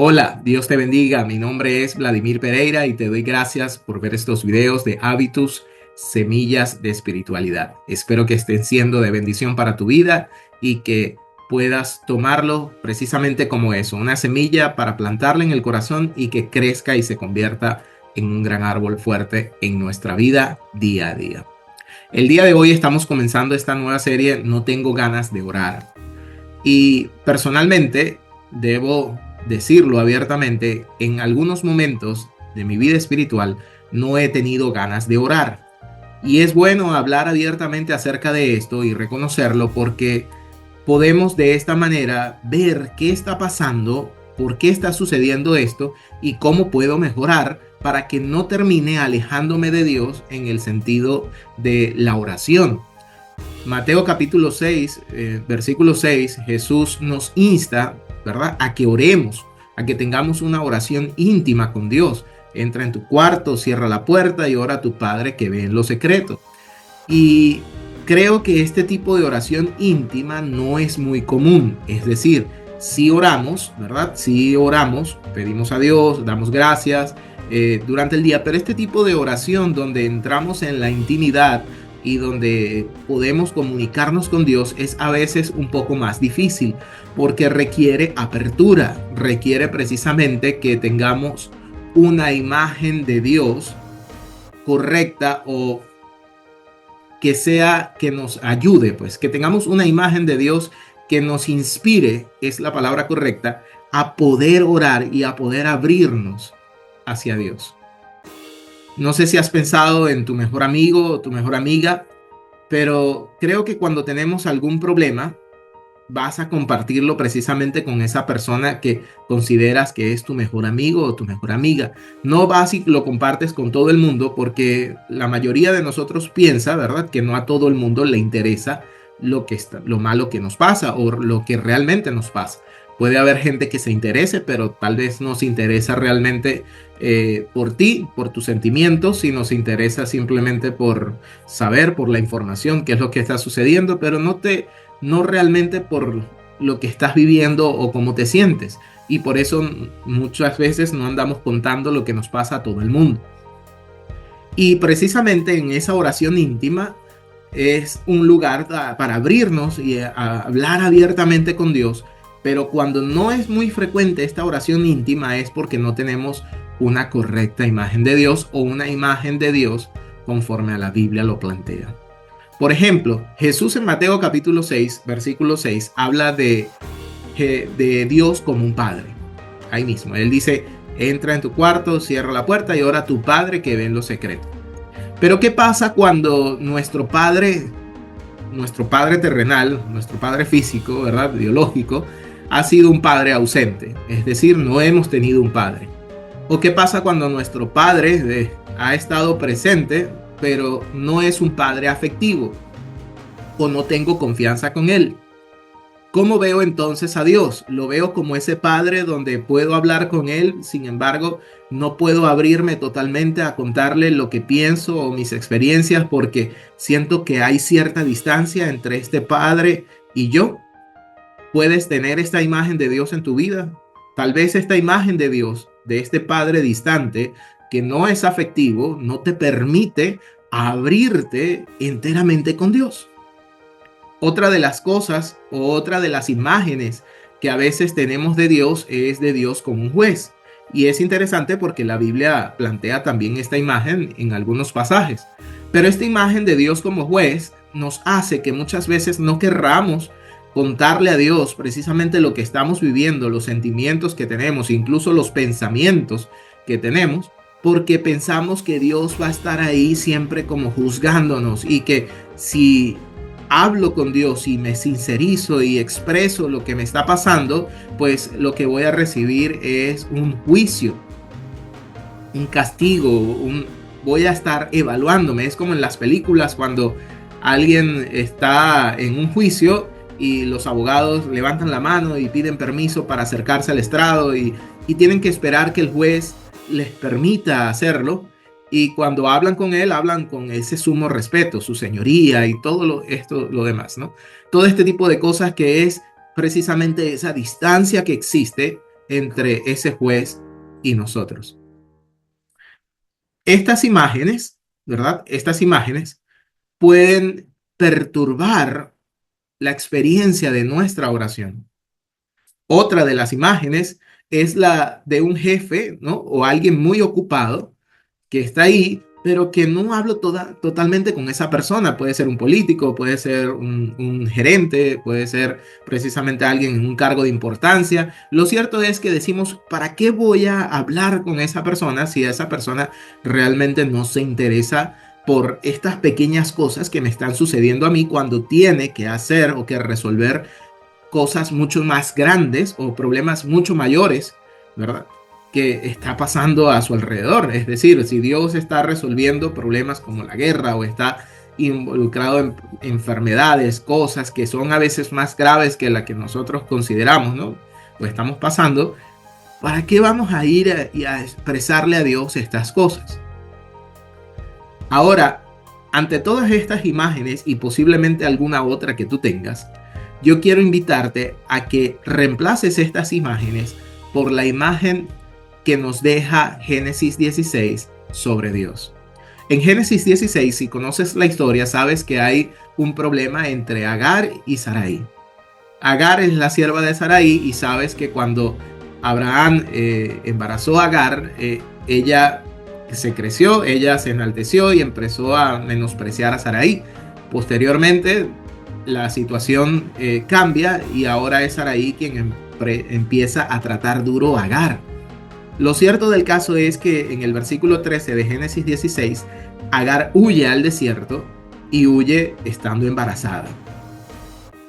Hola, Dios te bendiga. Mi nombre es Vladimir Pereira y te doy gracias por ver estos videos de hábitos, semillas de espiritualidad. Espero que estén siendo de bendición para tu vida y que puedas tomarlo precisamente como eso, una semilla para plantarla en el corazón y que crezca y se convierta en un gran árbol fuerte en nuestra vida día a día. El día de hoy estamos comenzando esta nueva serie No tengo ganas de orar. Y personalmente, debo decirlo abiertamente, en algunos momentos de mi vida espiritual no he tenido ganas de orar. Y es bueno hablar abiertamente acerca de esto y reconocerlo porque podemos de esta manera ver qué está pasando, por qué está sucediendo esto y cómo puedo mejorar para que no termine alejándome de Dios en el sentido de la oración. Mateo capítulo 6, versículo 6, Jesús nos insta, ¿verdad?, a que oremos, a que tengamos una oración íntima con Dios. Entra en tu cuarto, cierra la puerta y ora a tu Padre que ve en lo secreto. Y creo que este tipo de oración íntima no es muy común. Es decir, si oramos, ¿verdad? Si oramos, pedimos a Dios, damos gracias durante el día, pero este tipo de oración donde entramos en la intimidad y donde podemos comunicarnos con Dios es a veces un poco más difícil porque requiere apertura, requiere precisamente que tengamos una imagen de Dios correcta o que sea que nos ayude, pues que tengamos una imagen de Dios que nos inspire, es la palabra correcta, a poder orar y a poder abrirnos hacia Dios. No sé si has pensado en tu mejor amigo o tu mejor amiga, pero creo que cuando tenemos algún problema, vas a compartirlo precisamente con esa persona que consideras que es tu mejor amigo o tu mejor amiga. No vas y lo compartes con todo el mundo porque la mayoría de nosotros piensa, ¿verdad?, que no a todo el mundo le interesa lo malo que nos pasa o lo que realmente nos pasa. Puede haber gente que se interese, pero tal vez no se interesa realmente por ti, por tus sentimientos, sino se interesa simplemente por saber, por la información, qué es lo que está sucediendo, pero no realmente por lo que estás viviendo o cómo te sientes. Y por eso muchas veces no andamos contando lo que nos pasa a todo el mundo. Y precisamente en esa oración íntima es un lugar para abrirnos y a hablar abiertamente con Dios. Pero cuando no es muy frecuente esta oración íntima es porque no tenemos una correcta imagen de Dios o una imagen de Dios conforme a la Biblia lo plantea. Por ejemplo, Jesús en Mateo capítulo 6, versículo 6, habla de Dios como un padre. Ahí mismo, él dice, entra en tu cuarto, cierra la puerta y ora a tu Padre que ve en lo secreto. Pero ¿qué pasa cuando nuestro padre terrenal, nuestro padre físico, ¿verdad?, biológico, ha sido un padre ausente? Es decir, no hemos tenido un padre. ¿O qué pasa cuando nuestro padre ha estado presente, pero no es un padre afectivo o no tengo confianza con él? ¿Cómo veo entonces a Dios? Lo veo como ese padre donde puedo hablar con él, sin embargo, no puedo abrirme totalmente a contarle lo que pienso o mis experiencias porque siento que hay cierta distancia entre este padre y yo. ¿Puedes tener esta imagen de Dios en tu vida? Tal vez esta imagen de Dios, de este padre distante, que no es afectivo, no te permite abrirte enteramente con Dios. Otra de las cosas o otra de las imágenes que a veces tenemos de Dios es de Dios como un juez. Y es interesante porque la Biblia plantea también esta imagen en algunos pasajes. Pero esta imagen de Dios como juez nos hace que muchas veces no querramos contarle a Dios precisamente lo que estamos viviendo, los sentimientos que tenemos, incluso los pensamientos que tenemos, porque pensamos que Dios va a estar ahí siempre como juzgándonos y que si hablo con Dios y me sincerizo y expreso lo que me está pasando, pues lo que voy a recibir es un juicio, un castigo, voy a estar evaluándome. Es como en las películas cuando alguien está en un juicio y los abogados levantan la mano y piden permiso para acercarse al estrado y tienen que esperar que el juez les permita hacerlo. Y cuando hablan con él, hablan con ese sumo respeto, su señoría y todo lo demás, ¿no? Todo este tipo de cosas que es precisamente esa distancia que existe entre ese juez y nosotros. Estas imágenes, ¿verdad? Estas imágenes pueden perturbar la experiencia de nuestra oración. Otra de las imágenes es la de un jefe, ¿no? O alguien muy ocupado que está ahí, pero que no hablo totalmente con esa persona. Puede ser un político, puede ser un gerente, puede ser precisamente alguien en un cargo de importancia. Lo cierto es que decimos, ¿para qué voy a hablar con esa persona si esa persona realmente no se interesa por estas pequeñas cosas que me están sucediendo a mí cuando tiene que hacer o que resolver cosas mucho más grandes o problemas mucho mayores, ¿verdad? Que está pasando a su alrededor? Es decir, si Dios está resolviendo problemas como la guerra o está involucrado en enfermedades, cosas que son a veces más graves que la que nosotros consideramos, ¿no? O estamos pasando, ¿para qué vamos a ir a expresarle a Dios estas cosas? Ahora, ante todas estas imágenes y posiblemente alguna otra que tú tengas, yo quiero invitarte a que reemplaces estas imágenes por la imagen que nos deja Génesis 16 sobre Dios. En Génesis 16, si conoces la historia, sabes que hay un problema entre Agar y Sarai. Agar es la sierva de Sarai y sabes que cuando Abraham embarazó a Agar, ella se creció, ella se enalteció y empezó a menospreciar a Sarai. Posteriormente, la situación cambia y ahora es Sarai quien empieza a tratar duro a Agar. Lo cierto del caso es que en el versículo 13 de Génesis 16, Agar huye al desierto y huye estando embarazada.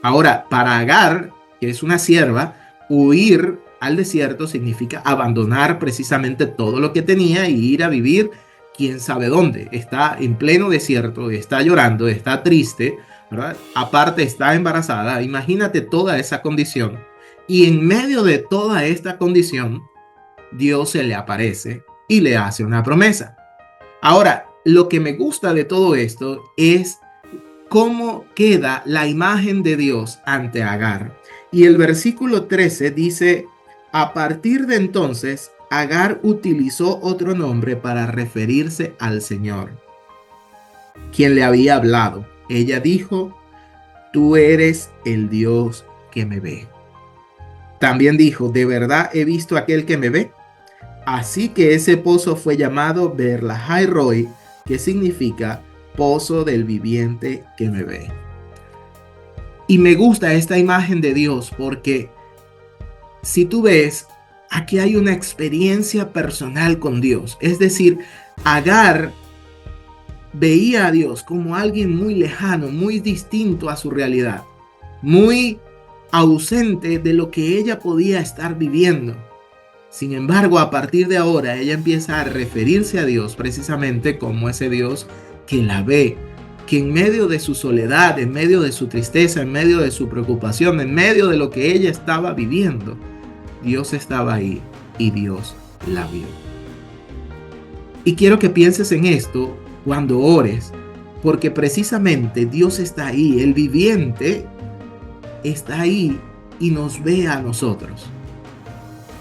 Ahora, para Agar, que es una sierva, huir al desierto significa abandonar precisamente todo lo que tenía y ir a vivir quién sabe dónde. Está en pleno desierto, está llorando, está triste, ¿verdad? Aparte está embarazada. Imagínate toda esa condición. Y en medio de toda esta condición, Dios se le aparece y le hace una promesa. Ahora, lo que me gusta de todo esto es cómo queda la imagen de Dios ante Agar. Y el versículo 13 dice, a partir de entonces, Agar utilizó otro nombre para referirse al Señor, quien le había hablado. Ella dijo, tú eres el Dios que me ve. También dijo, de verdad he visto a aquel que me ve. Así que ese pozo fue llamado Beer-lahai Roi, que significa pozo del viviente que me ve. Y me gusta esta imagen de Dios porque si tú ves, aquí hay una experiencia personal con Dios. Es decir, Agar veía a Dios como alguien muy lejano, muy distinto a su realidad, muy ausente de lo que ella podía estar viviendo. Sin embargo, a partir de ahora, ella empieza a referirse a Dios precisamente como ese Dios que la ve, que en medio de su soledad, en medio de su tristeza, en medio de su preocupación, en medio de lo que ella estaba viviendo, Dios estaba ahí y Dios la vio. Y quiero que pienses en esto cuando ores, porque precisamente Dios está ahí, el viviente está ahí y nos ve a nosotros.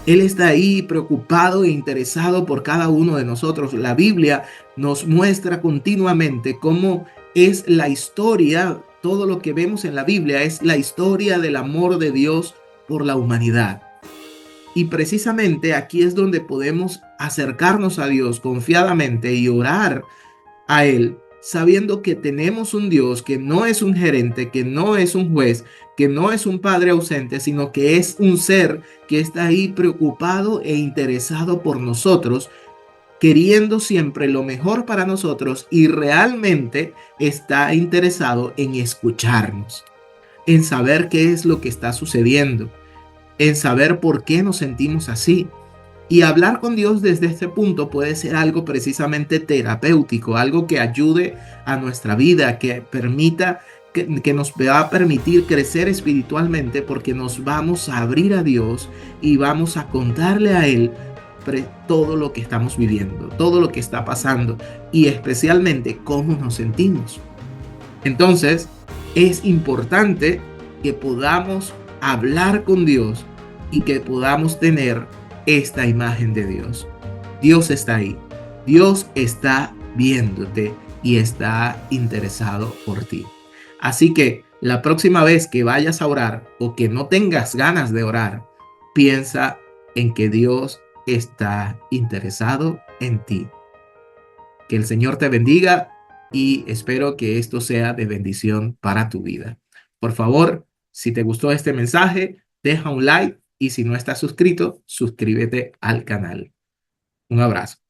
Él está ahí preocupado e interesado por cada uno de nosotros. La Biblia nos muestra continuamente cómo es la historia, todo lo que vemos en la Biblia es la historia del amor de Dios por la humanidad. Y precisamente aquí es donde podemos acercarnos a Dios confiadamente y orar a Él, sabiendo que tenemos un Dios que no es un gerente, que no es un juez, que no es un padre ausente, sino que es un ser que está ahí preocupado e interesado por nosotros, queriendo siempre lo mejor para nosotros y realmente está interesado en escucharnos, en saber qué es lo que está sucediendo, en saber por qué nos sentimos así. Y hablar con Dios desde este punto puede ser algo precisamente terapéutico, algo que ayude a nuestra vida, que permita, que nos va a permitir crecer espiritualmente, porque nos vamos a abrir a Dios y vamos a contarle a Él todo lo que estamos viviendo, todo lo que está pasando y especialmente cómo nos sentimos. Entonces, es importante que podamos hablar con Dios y que podamos tener esta imagen de Dios. Dios está ahí. Dios está viéndote y está interesado por ti. Así que la próxima vez que vayas a orar o que no tengas ganas de orar, piensa en que Dios está interesado en ti. Que el Señor te bendiga y espero que esto sea de bendición para tu vida. Por favor, si te gustó este mensaje, deja un like y si no estás suscrito, suscríbete al canal. Un abrazo.